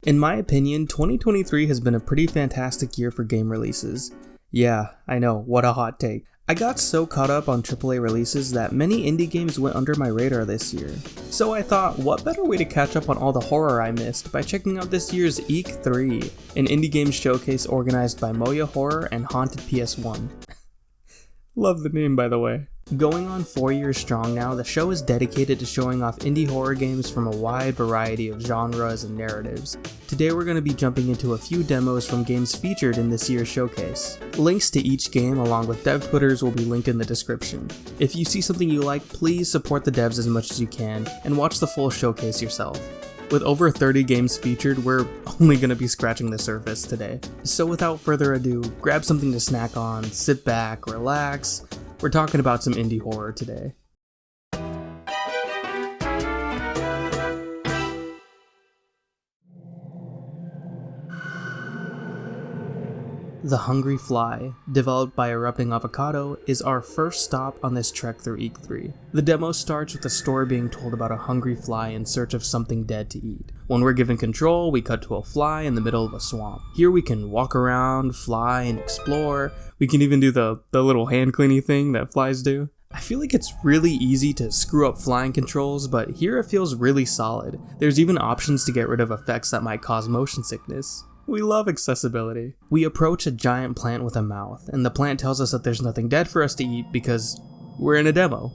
In my opinion, 2023 has been a pretty fantastic year for game releases. Yeah, I know, what a hot take. I got so caught up on AAA releases that many indie games went under my radar this year. So I thought, what better way to catch up on all the horror I missed by checking out this year's Eek3, an indie game showcase organized by Moya Horror and Haunted PS1. Love the name, by the way. Going on 4 years strong now, the show is dedicated to showing off indie horror games from a wide variety of genres and narratives. Today we're going to be jumping into a few demos from games featured in this year's showcase. Links to each game along with dev twitters will be linked in the description. If you see something you like, please support the devs as much as you can and watch the full showcase yourself. With over 30 games featured, we're only going to be scratching the surface today. So without further ado, grab something to snack on, sit back, relax. We're talking about some indie horror today. The Hungry Fly, developed by Erupting Avocado, is our first stop on this trek through Eek3. The demo starts with a story being told about a hungry fly in search of something dead to eat. When we're given control, we cut to a fly in the middle of a swamp. Here we can walk around, fly, and explore. We can even do the little hand cleaning thing that flies do. I feel like it's really easy to screw up flying controls, but here it feels really solid. There's even options to get rid of effects that might cause motion sickness. We love accessibility. We approach a giant plant with a mouth, and the plant tells us that there's nothing dead for us to eat because we're in a demo.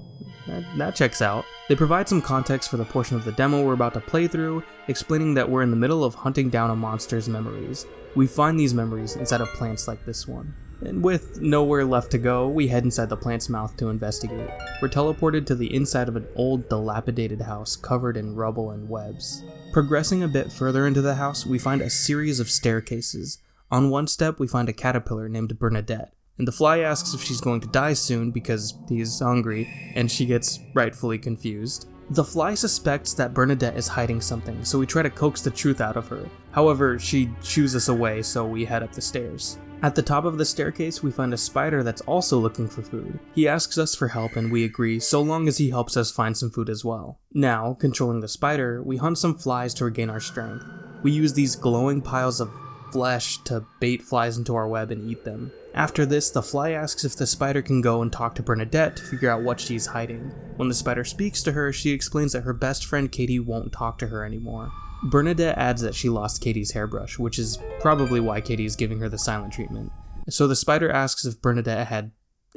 That checks out. They provide some context for the portion of the demo we're about to play through, explaining that we're in the middle of hunting down a monster's memories. We find these memories inside of plants like this one. And with nowhere left to go, we head inside the plant's mouth to investigate. We're teleported to the inside of an old, dilapidated house covered in rubble and webs. Progressing a bit further into the house, we find a series of staircases. On one step, we find a caterpillar named Bernadette, and the fly asks if she's going to die soon because he's hungry, and she gets rightfully confused. The fly suspects that Bernadette is hiding something, so we try to coax the truth out of her. However, she shoos us away, so we head up the stairs. At the top of the staircase, we find a spider that's also looking for food. He asks us for help and we agree, so long as he helps us find some food as well. Now, controlling the spider, we hunt some flies to regain our strength. We use these glowing piles of flesh to bait flies into our web and eat them. After this, the fly asks if the spider can go and talk to Bernadette to figure out what she's hiding. When the spider speaks to her, she explains that her best friend Katie won't talk to her anymore. Bernadette adds that she lost Katie's hairbrush, which is probably why Katie is giving her the silent treatment. So the spider asks if Bernadette had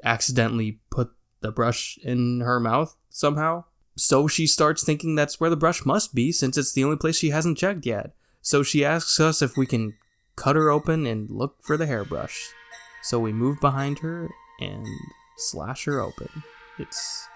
accidentally put the brush in her mouth somehow. So she starts thinking that's where the brush must be, since it's the only place she hasn't checked yet. So she asks us if we can cut her open and look for the hairbrush. So we move behind her and slash her open. It's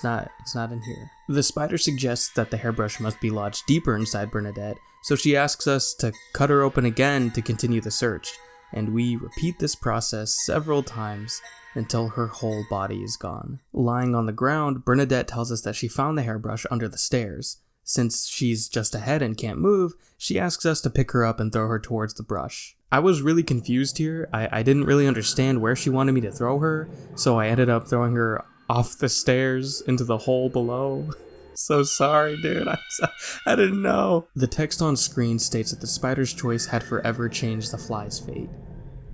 not in here. The spider suggests that the hairbrush must be lodged deeper inside Bernadette, so she asks us to cut her open again to continue the search, and we repeat this process several times until her whole body is gone. Lying on the ground, Bernadette tells us that she found the hairbrush under the stairs. Since she's just ahead and can't move, she asks us to pick her up and throw her towards the brush. I was really confused here. I didn't really understand where she wanted me to throw her, so I ended up throwing her off the stairs into the hole below. So sorry, dude. I didn't know. The text on screen states that the spider's choice had forever changed the fly's fate.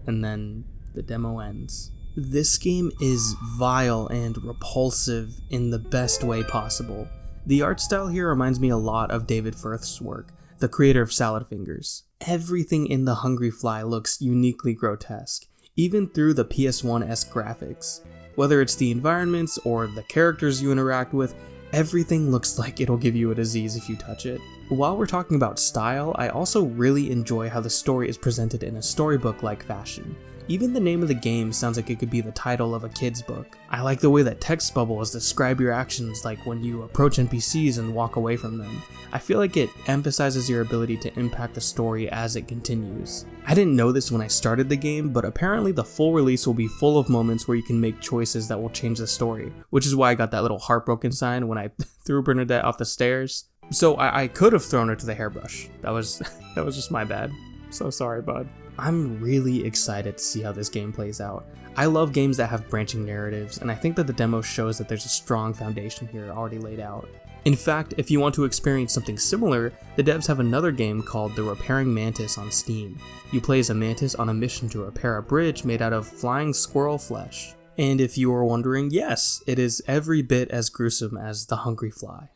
And then the demo ends. This game is vile and repulsive in the best way possible. The art style here reminds me a lot of David Firth's work, the creator of Salad Fingers. Everything in The Hungry Fly looks uniquely grotesque, even through the PS1-esque graphics. Whether it's the environments or the characters you interact with, everything looks like it'll give you a disease if you touch it. While we're talking about style, I also really enjoy how the story is presented in a storybook-like fashion. Even the name of the game sounds like it could be the title of a kid's book. I like the way that text bubbles describe your actions, like when you approach NPCs and walk away from them. I feel like it emphasizes your ability to impact the story as it continues. I didn't know this when I started the game, but apparently the full release will be full of moments where you can make choices that will change the story, which is why I got that little heartbroken sign when I threw Bernadette off the stairs. So I could have thrown her to the hairbrush. That was just my bad. So sorry, bud. I'm really excited to see how this game plays out. I love games that have branching narratives, and I think that the demo shows that there's a strong foundation here already laid out. In fact, if you want to experience something similar, the devs have another game called The Repairing Mantis on Steam. You play as a mantis on a mission to repair a bridge made out of flying squirrel flesh. And if you are wondering, yes, it is every bit as gruesome as The Hungry Fly.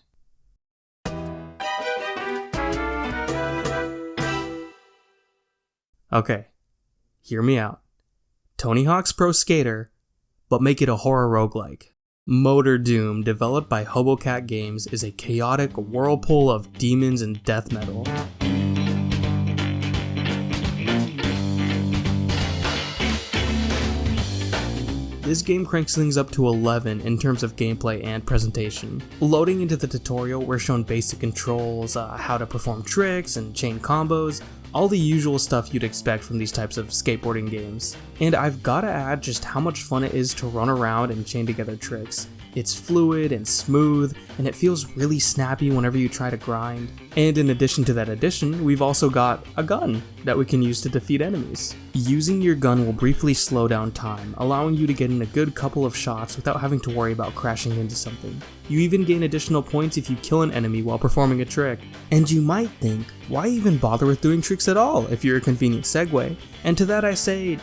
Okay, hear me out. Tony Hawk's Pro Skater, but make it a horror roguelike. Motordoom, developed by Hobocat Games, is a chaotic whirlpool of demons and death metal. This game cranks things up to 11 in terms of gameplay and presentation. Loading into the tutorial, we're shown basic controls, how to perform tricks and chain combos, all the usual stuff you'd expect from these types of skateboarding games. And I've gotta add just how much fun it is to run around and chain together tricks. It's fluid and smooth, and it feels really snappy whenever you try to grind. And in addition to that addition, we've also got a gun that we can use to defeat enemies. Using your gun will briefly slow down time, allowing you to get in a good couple of shots without having to worry about crashing into something. You even gain additional points if you kill an enemy while performing a trick. And you might think, why even bother with doing tricks at all if you're a convenient segue? And to that I say,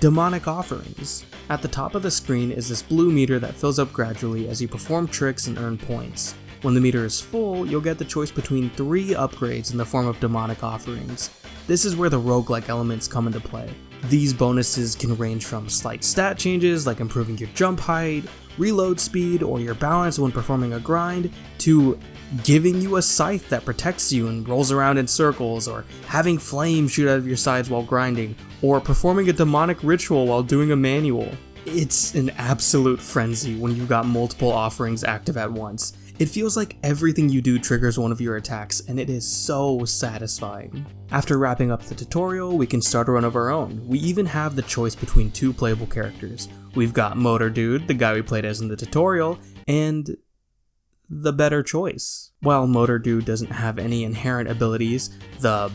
demonic offerings. At the top of the screen is this blue meter that fills up gradually as you perform tricks and earn points. When the meter is full, you'll get the choice between 3 upgrades in the form of demonic offerings. This is where the roguelike elements come into play. These bonuses can range from slight stat changes like improving your jump height, reload speed, or your balance when performing a grind, to giving you a scythe that protects you and rolls around in circles, or having flames shoot out of your sides while grinding, or performing a demonic ritual while doing a manual. It's an absolute frenzy when you've got multiple offerings active at once. It feels like everything you do triggers one of your attacks, and it is so satisfying. After wrapping up the tutorial, we can start a run of our own. We even have the choice between 2 playable characters. We've got Motor Dude, the guy we played as in the tutorial, and the better choice. While Motor Dude doesn't have any inherent abilities, the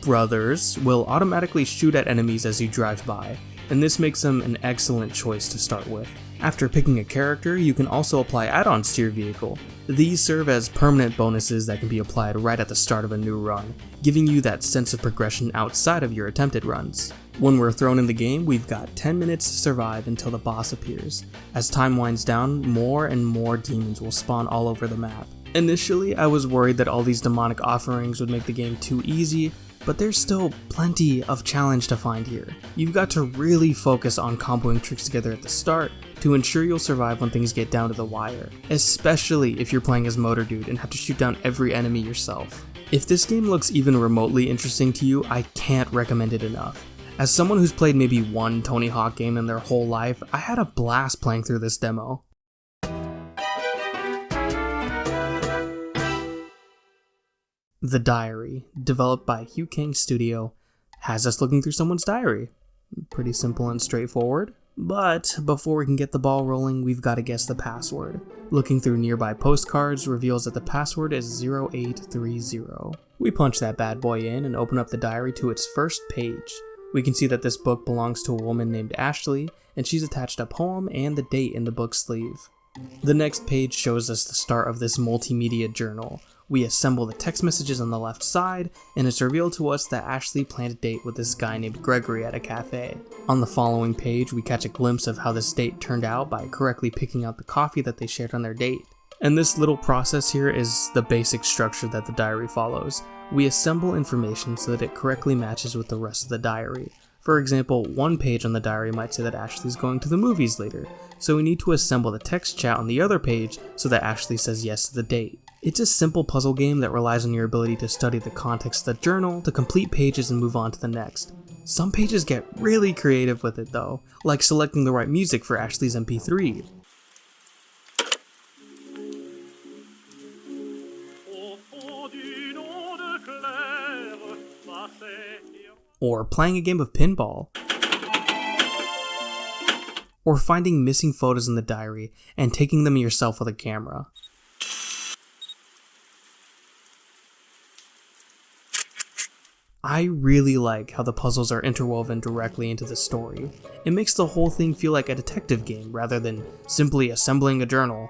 brothers will automatically shoot at enemies as you drive by, and this makes them an excellent choice to start with. After picking a character, you can also apply add-ons to your vehicle. These serve as permanent bonuses that can be applied right at the start of a new run, giving you that sense of progression outside of your attempted runs. When we're thrown in the game, we've got 10 minutes to survive until the boss appears. As time winds down, more and more demons will spawn all over the map. Initially, I was worried that all these demonic offerings would make the game too easy, but there's still plenty of challenge to find here. You've got to really focus on comboing tricks together at the start to ensure you'll survive when things get down to the wire, especially if you're playing as Motor Dude and have to shoot down every enemy yourself. If this game looks even remotely interesting to you, I can't recommend it enough. As someone who's played maybe one Tony Hawk game in their whole life, I had a blast playing through this demo. The Diary, developed by Hugh King Studio, has us looking through someone's diary. Pretty simple and straightforward. But before we can get the ball rolling, we've got to guess the password. Looking through nearby postcards reveals that the password is 0830. We punch that bad boy in and open up the diary to its first page. We can see that this book belongs to a woman named Ashley, and she's attached a poem and the date in the book sleeve. The next page shows us the start of this multimedia journal. We assemble the text messages on the left side, and it's revealed to us that Ashley planned a date with this guy named Gregory at a cafe. On the following page, we catch a glimpse of how this date turned out by correctly picking out the coffee that they shared on their date. And this little process here is the basic structure that the diary follows. We assemble information so that it correctly matches with the rest of the diary. For example, one page on the diary might say that Ashley's going to the movies later, so we need to assemble the text chat on the other page so that Ashley says yes to the date. It's a simple puzzle game that relies on your ability to study the context of the journal, to complete pages and move on to the next. Some pages get really creative with it though, like selecting the right music for Ashley's MP3. Or playing a game of pinball. Or finding missing photos in the diary and taking them yourself with a camera. I really like how the puzzles are interwoven directly into the story. It makes the whole thing feel like a detective game rather than simply assembling a journal.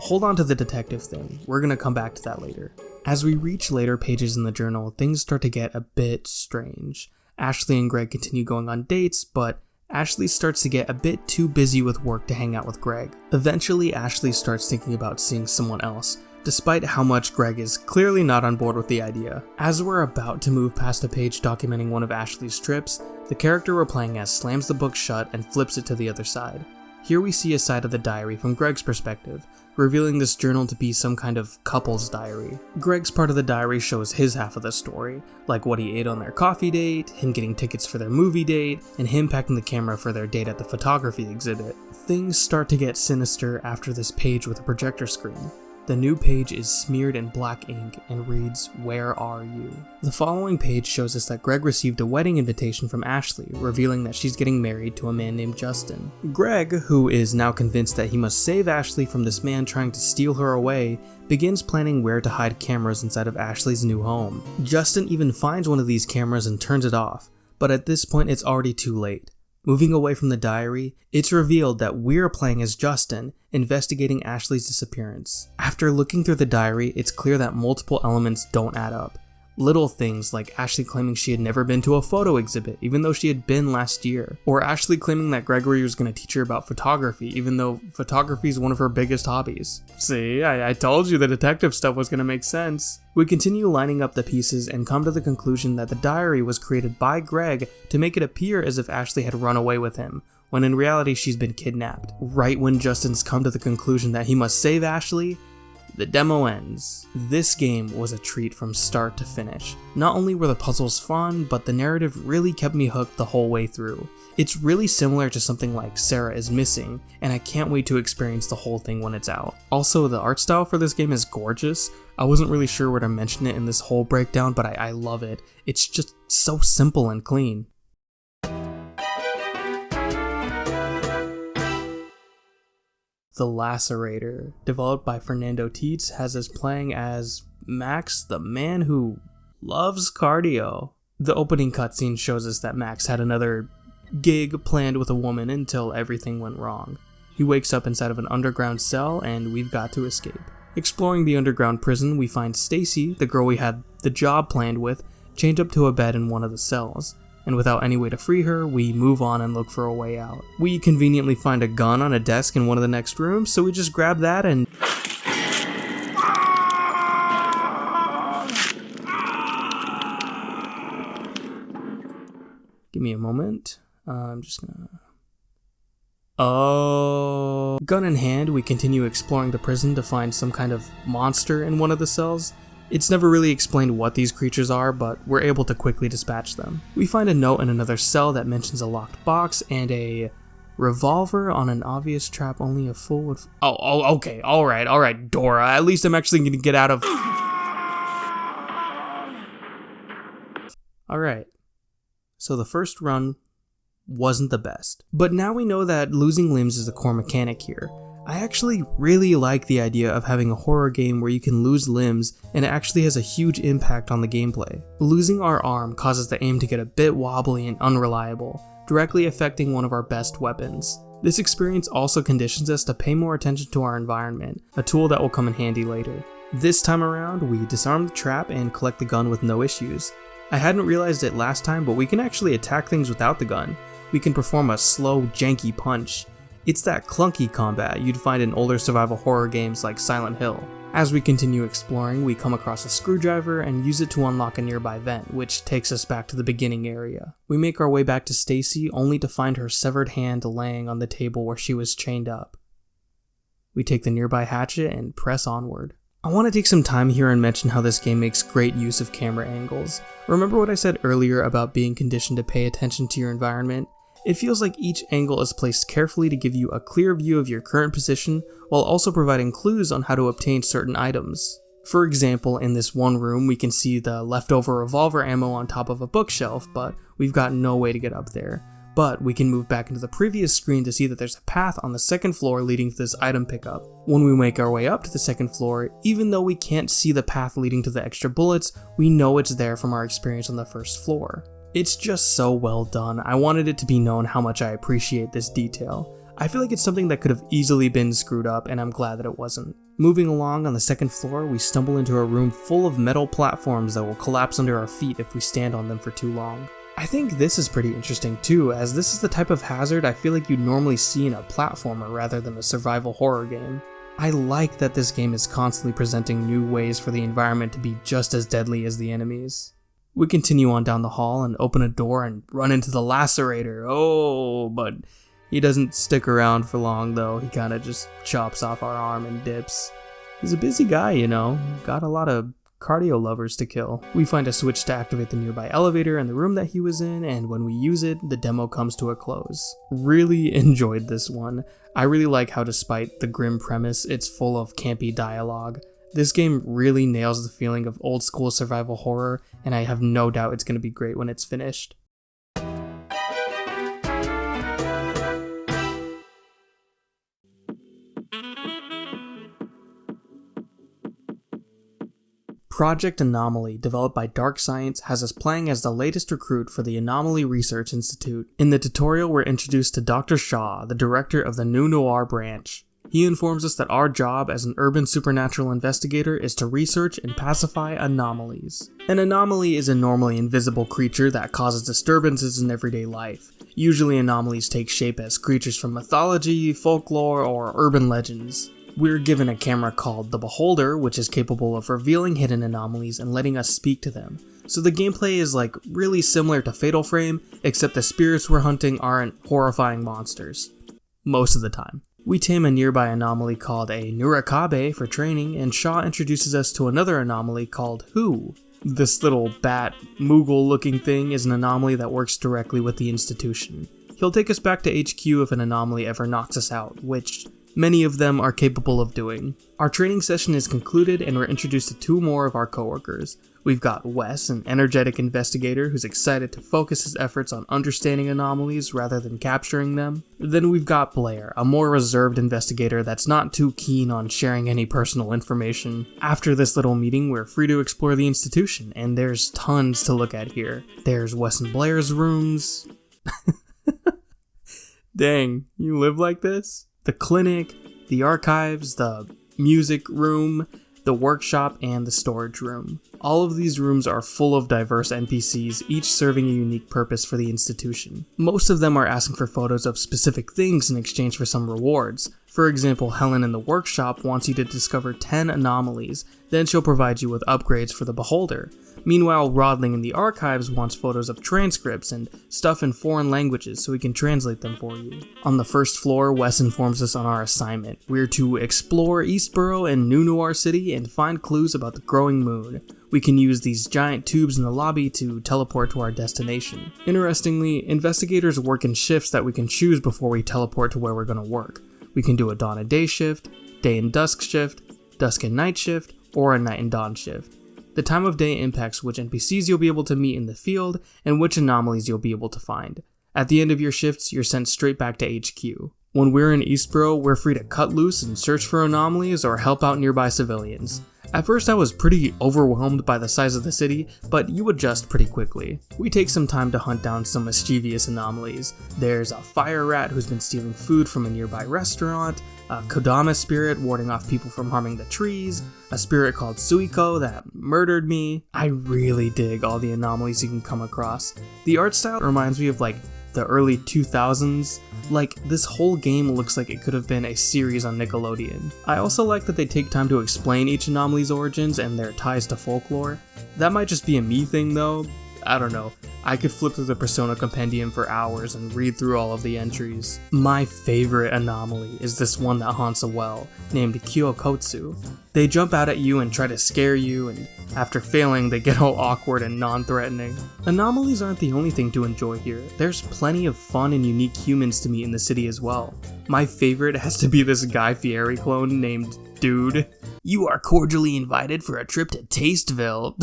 Hold on to the detective thing, we're gonna come back to that later. As we reach later pages in the journal, things start to get a bit strange. Ashley and Greg continue going on dates, but Ashley starts to get a bit too busy with work to hang out with Greg. Eventually, Ashley starts thinking about seeing someone else, despite how much Greg is clearly not on board with the idea. As we're about to move past a page documenting one of Ashley's trips, the character we're playing as slams the book shut and flips it to the other side. Here we see a side of the diary from Greg's perspective, revealing this journal to be some kind of couple's diary. Greg's part of the diary shows his half of the story, like what he ate on their coffee date, him getting tickets for their movie date, and him packing the camera for their date at the photography exhibit. Things start to get sinister after this page with a projector screen. The new page is smeared in black ink and reads, "Where are you?" The following page shows us that Greg received a wedding invitation from Ashley, revealing that she's getting married to a man named Justin. Greg, who is now convinced that he must save Ashley from this man trying to steal her away, begins planning where to hide cameras inside of Ashley's new home. Justin even finds one of these cameras and turns it off, but at this point it's already too late. Moving away from the diary, it's revealed that we're playing as Justin, investigating Ashley's disappearance. After looking through the diary, it's clear that multiple elements don't add up. Little things like Ashley claiming she had never been to a photo exhibit, even though she had been last year. Or Ashley claiming that Gregory was going to teach her about photography, even though photography is one of her biggest hobbies. See, I told you the detective stuff was going to make sense. We continue lining up the pieces and come to the conclusion that the diary was created by Greg to make it appear as if Ashley had run away with him, when in reality she's been kidnapped. Right when Justin's come to the conclusion that he must save Ashley, the demo ends. This game was a treat from start to finish. Not only were the puzzles fun, but the narrative really kept me hooked the whole way through. It's really similar to something like Sarah is Missing, and I can't wait to experience the whole thing when it's out. Also, the art style for this game is gorgeous. I wasn't really sure where to mention it in this whole breakdown, but I love it. It's just so simple and clean. The Lacerator, developed by Fernando Tietz, has us playing as Max, the man who loves cardio. The opening cutscene shows us that Max had another gig planned with a woman until everything went wrong. He wakes up inside of an underground cell and we've got to escape. Exploring the underground prison, we find Stacy, the girl we had the job planned with, chained up to a bed in one of the cells. And without any way to free her, we move on and look for a way out. We conveniently find a gun on a desk in one of the next rooms, so we just grab that and... Give me a moment. I'm just gonna... Oh... Gun in hand, we continue exploring the prison to find some kind of monster in one of the cells. It's never really explained what these creatures are, but we're able to quickly dispatch them. We find a note in another cell that mentions a locked box and a revolver on an obvious trap only a fool would... Okay, alright, Dora, at least I'm actually gonna get out of... Alright, so the first run wasn't the best. But now we know that losing limbs is the core mechanic here. I actually really like the idea of having a horror game where you can lose limbs and it actually has a huge impact on the gameplay. Losing our arm causes the aim to get a bit wobbly and unreliable, directly affecting one of our best weapons. This experience also conditions us to pay more attention to our environment, a tool that will come in handy later. This time around, we disarm the trap and collect the gun with no issues. I hadn't realized it last time, but we can actually attack things without the gun. We can perform a slow, janky punch. It's that clunky combat you'd find in older survival horror games like Silent Hill. As we continue exploring, we come across a screwdriver and use it to unlock a nearby vent, which takes us back to the beginning area. We make our way back to Stacy, only to find her severed hand laying on the table where she was chained up. We take the nearby hatchet and press onward. I want to take some time here and mention how this game makes great use of camera angles. Remember what I said earlier about being conditioned to pay attention to your environment? It feels like each angle is placed carefully to give you a clear view of your current position while also providing clues on how to obtain certain items. For example, in this one room we can see the leftover revolver ammo on top of a bookshelf, but we've got no way to get up there. but we can move back into the previous screen to see that there's a path on the second floor leading to this item pickup. When we make our way up to the second floor, even though we can't see the path leading to the extra bullets, we know it's there from our experience on the first floor. It's just so well done. I wanted it to be known how much I appreciate this detail. I feel like it's something that could have easily been screwed up, and I'm glad that it wasn't. Moving along on the second floor, we stumble into a room full of metal platforms that will collapse under our feet if we stand on them for too long. I think this is pretty interesting too, as this is the type of hazard I feel like you'd normally see in a platformer rather than a survival horror game. I like that this game is constantly presenting new ways for the environment to be just as deadly as the enemies. We continue on down the hall and open a door and run into the Lacerator. Oh, but he doesn't stick around for long though, he kinda just chops off our arm and dips. He's a busy guy, you know, got a lot of cardio lovers to kill. We find a switch to activate the nearby elevator in the room that he was in, and when we use it, the demo comes to a close. Really enjoyed this one. I really like how despite the grim premise, it's full of campy dialogue. This game really nails the feeling of old school survival horror, and I have no doubt it's going to be great when it's finished. Project Anomaly, developed by Dark Science, has us playing as the latest recruit for the Anomaly Research Institute. In the tutorial, we're introduced to Dr. Shaw, the director of the New Noir branch. He informs us that our job as an urban supernatural investigator is to research and pacify anomalies. An anomaly is a normally invisible creature that causes disturbances in everyday life. Usually anomalies take shape as creatures from mythology, folklore, or urban legends. We're given a camera called the Beholder, which is capable of revealing hidden anomalies and letting us speak to them. So the gameplay is like really similar to Fatal Frame, except the spirits we're hunting aren't horrifying monsters. Most of the time. We tame a nearby anomaly called a Macabre for training, and Shaw introduces us to another anomaly called Who. This little bat, Moogle looking thing is an anomaly that works directly with the institution. He'll take us back to HQ if an anomaly ever knocks us out, which many of them are capable of doing. Our training session is concluded and we're introduced to two more of our coworkers. We've got Wes, an energetic investigator who's excited to focus his efforts on understanding anomalies rather than capturing them. Then we've got Blair, a more reserved investigator that's not too keen on sharing any personal information. After this little meeting, we're free to explore the institution, and there's tons to look at here. There's Wes and Blair's rooms. Dang, you live like this? The clinic, the archives, the music room, the workshop, and the storage room. All of these rooms are full of diverse NPCs, each serving a unique purpose for the institution. Most of them are asking for photos of specific things in exchange for some rewards. For example, Helen in the workshop wants you to discover 10 anomalies, then she'll provide you with upgrades for the Beholder. Meanwhile, Rodling in the archives wants photos of transcripts and stuff in foreign languages so we can translate them for you. On the first floor, Wes informs us on our assignment. We're to explore Eastborough and New Noir City and find clues about the growing moon. We can use these giant tubes in the lobby to teleport to our destination. Interestingly, investigators work in shifts that we can choose before we teleport to where we're going to work. We can do a dawn and day shift, day and dusk shift, dusk and night shift, or a night and dawn shift. The time of day impacts which NPCs you'll be able to meet in the field and which anomalies you'll be able to find. At the end of your shifts, you're sent straight back to HQ. When we're in Eastborough, we're free to cut loose and search for anomalies or help out nearby civilians. At first I was pretty overwhelmed by the size of the city, but you adjust pretty quickly. We take some time to hunt down some mischievous anomalies. There's a fire rat who's been stealing food from a nearby restaurant, a Kodama spirit warding off people from harming the trees, a spirit called Suiko that murdered me. I really dig all the anomalies you can come across. The art style reminds me of like the early 2000s. Like, this whole game looks like it could have been a series on Nickelodeon. I also like that they take time to explain each anomaly's origins and their ties to folklore. That might just be a me thing though. I don't know. I could flip through the Persona Compendium for hours and read through all of the entries. My favorite anomaly is this one that haunts a well, named Kyokotsu. They jump out at you and try to scare you, and after failing, they get all awkward and non-threatening. Anomalies aren't the only thing to enjoy here. There's plenty of fun and unique humans to meet in the city as well. My favorite has to be this Guy Fieri clone named Dude. You are cordially invited for a trip to Tasteville.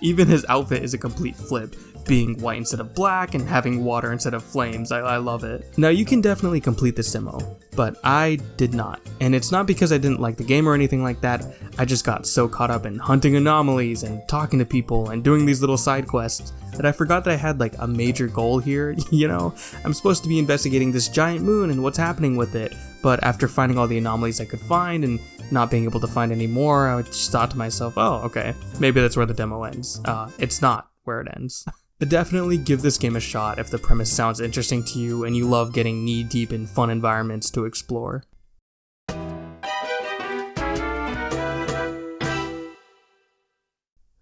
Even his outfit is a complete flip, being white instead of black and having water instead of flames. I love it. Now you can definitely complete this demo, but I did not. And it's not because I didn't like the game or anything like that, I just got so caught up in hunting anomalies and talking to people and doing these little side quests that I forgot that I had like a major goal here. You know, I'm supposed to be investigating this giant moon and what's happening with it, but after finding all the anomalies I could find and not being able to find any more, I just thought to myself, oh, okay, maybe that's where the demo ends. It's not where it ends. Definitely give this game a shot if the premise sounds interesting to you and you love getting knee-deep in fun environments to explore.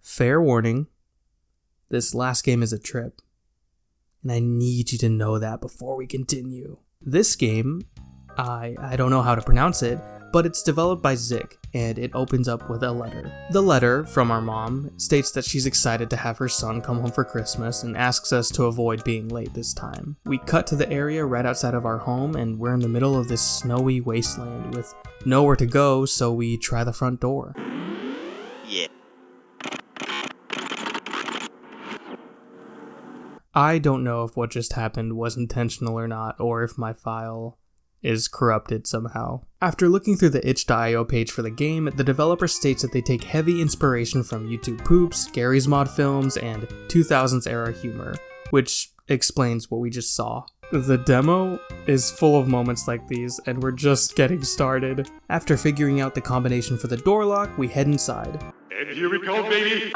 Fair warning, this last game is a trip, and I need you to know that before we continue. This game, I don't know how to pronounce it, but it's developed by Zik, and it opens up with a letter. The letter, from our mom, states that she's excited to have her son come home for Christmas and asks us to avoid being late this time. We cut to the area right outside of our home, and we're in the middle of this snowy wasteland with nowhere to go, so we try the front door. Yeah. I don't know if what just happened was intentional or not, or if my file is corrupted somehow. After looking through the itch.io page for the game, the developer states that they take heavy inspiration from YouTube Poops, Gary's Mod Films, and 2000s era humor, which explains what we just saw. The demo is full of moments like these, and we're just getting started. After figuring out the combination for the door lock, we head inside. And here we go, baby!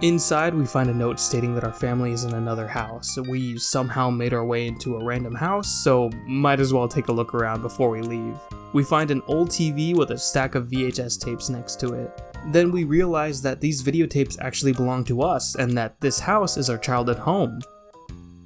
Inside, we find a note stating that our family is in another house. We somehow made our way into a random house, so might as well take a look around before we leave. We find an old TV with a stack of VHS tapes next to it. Then we realize that these videotapes actually belong to us, and that this house is our childhood home.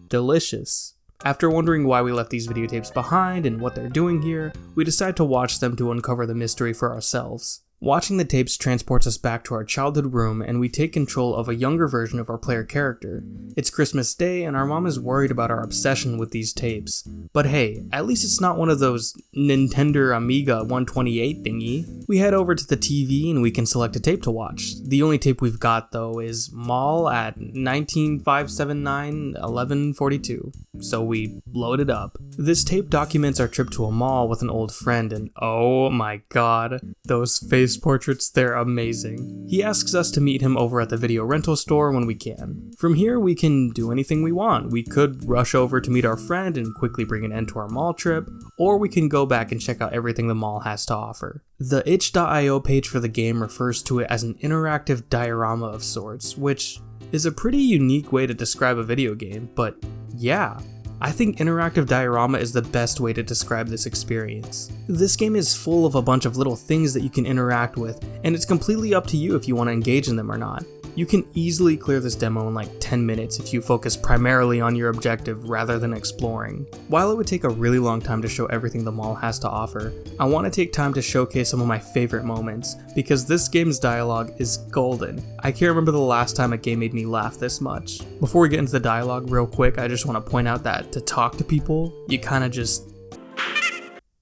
Delicious. After wondering why we left these videotapes behind and what they're doing here, we decide to watch them to uncover the mystery for ourselves. Watching the tapes transports us back to our childhood room, and we take control of a younger version of our player character. It's Christmas Day, and our mom is worried about our obsession with these tapes. But hey, at least it's not one of those Nintendo Amiga 128 thingy. We head over to the TV and we can select a tape to watch. The only tape we've got though is Mall at 19579-1142. So we load it up. This tape documents our trip to a mall with an old friend, and oh my god, those face portraits, they're amazing. He asks us to meet him over at the video rental store when we can. From here, we can do anything we want. We could rush over to meet our friend and quickly bring an end to our mall trip, or we can go back and check out everything the mall has to offer. The itch.io page for the game refers to it as an interactive diorama of sorts, which is a pretty unique way to describe a video game, but yeah, I think interactive diorama is the best way to describe this experience. This game is full of a bunch of little things that you can interact with, and it's completely up to you if you want to engage in them or not. You can easily clear this demo in like 10 minutes if you focus primarily on your objective rather than exploring. While it would take a really long time to show everything the mall has to offer, I want to take time to showcase some of my favorite moments, because this game's dialogue is golden. I can't remember the last time a game made me laugh this much. Before we get into the dialogue real quick, I just want to point out that to talk to people, you kind of just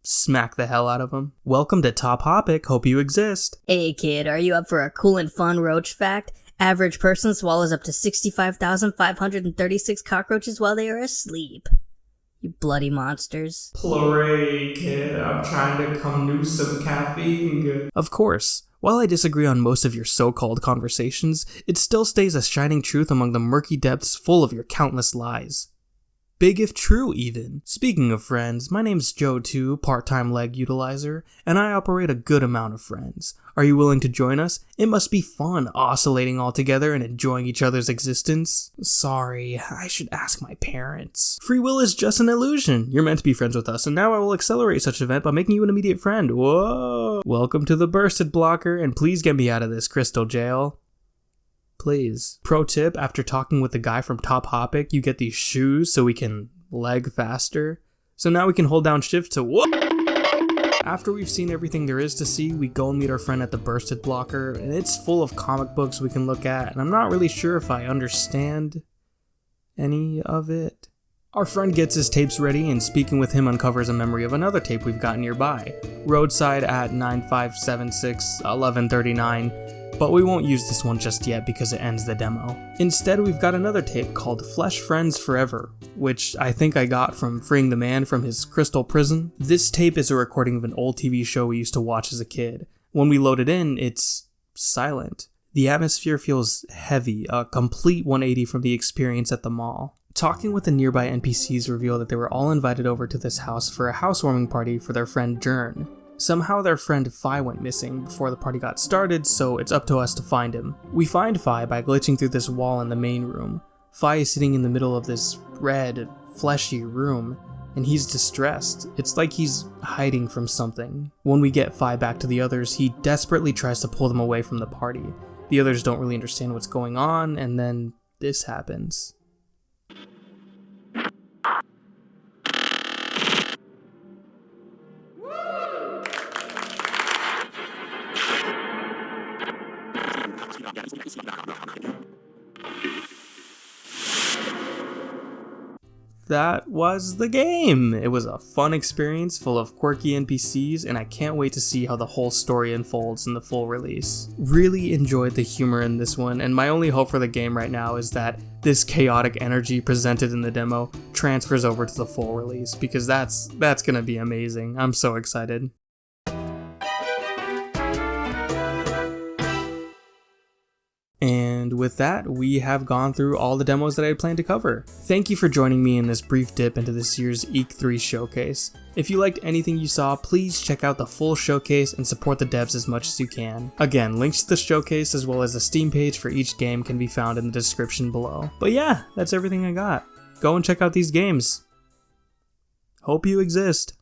smack the hell out of them. Welcome to Top Topic, hope you exist. Hey kid, are you up for a cool and fun roach fact? Average person swallows up to 65,536 cockroaches while they are asleep. You bloody monsters. Play, kid, I'm trying to come do some caffeine. Of course, while I disagree on most of your so-called conversations, it still stays a shining truth among the murky depths full of your countless lies. Big if true, even. Speaking of friends, my name's Joe 2, part-time leg utilizer, and I operate a good amount of friends. Are you willing to join us? It must be fun, oscillating all together and enjoying each other's existence. Sorry, I should ask my parents. Free will is just an illusion. You're meant to be friends with us, and now I will accelerate such an event by making you an immediate friend. Whoa! Welcome to the Bursted Blocker, and please get me out of this crystal jail. Please. Pro tip, after talking with the guy from Top Topic, you get these shoes so we can leg faster. So now we can hold down shift to whoop. After we've seen everything there is to see, we go and meet our friend at the Bursted Blocker, and it's full of comic books we can look at, and I'm not really sure if I understand any of it. Our friend gets his tapes ready, and speaking with him uncovers a memory of another tape we've got nearby, Roadside at 9576-1139, but we won't use this one just yet because it ends the demo. Instead, we've got another tape called Flesh Friends Forever, which I think I got from freeing the man from his crystal prison. This tape is a recording of an old TV show we used to watch as a kid. When we load it in, it's silent. The atmosphere feels heavy, a complete 180 from the experience at the mall. Talking with the nearby NPCs reveal that they were all invited over to this house for a housewarming party for their friend Jern. Somehow their friend Phi went missing before the party got started, so it's up to us to find him. We find Phi by glitching through this wall in the main room. Phi is sitting in the middle of this red, fleshy room, and he's distressed. It's like he's hiding from something. When we get Phi back to the others, he desperately tries to pull them away from the party. The others don't really understand what's going on, and then this happens. That was the game! It was a fun experience full of quirky NPCs, and I can't wait to see how the whole story unfolds in the full release. Really enjoyed the humor in this one, and my only hope for the game right now is that this chaotic energy presented in the demo transfers over to the full release, because that's gonna be amazing. I'm so excited. And with that, we have gone through all the demos that I had planned to cover. Thank you for joining me in this brief dip into this year's Eek3 showcase. If you liked anything you saw, please check out the full showcase and support the devs as much as you can. Again, links to the showcase as well as the Steam page for each game can be found in the description below. But yeah, that's everything I got. Go and check out these games. Hope you exist.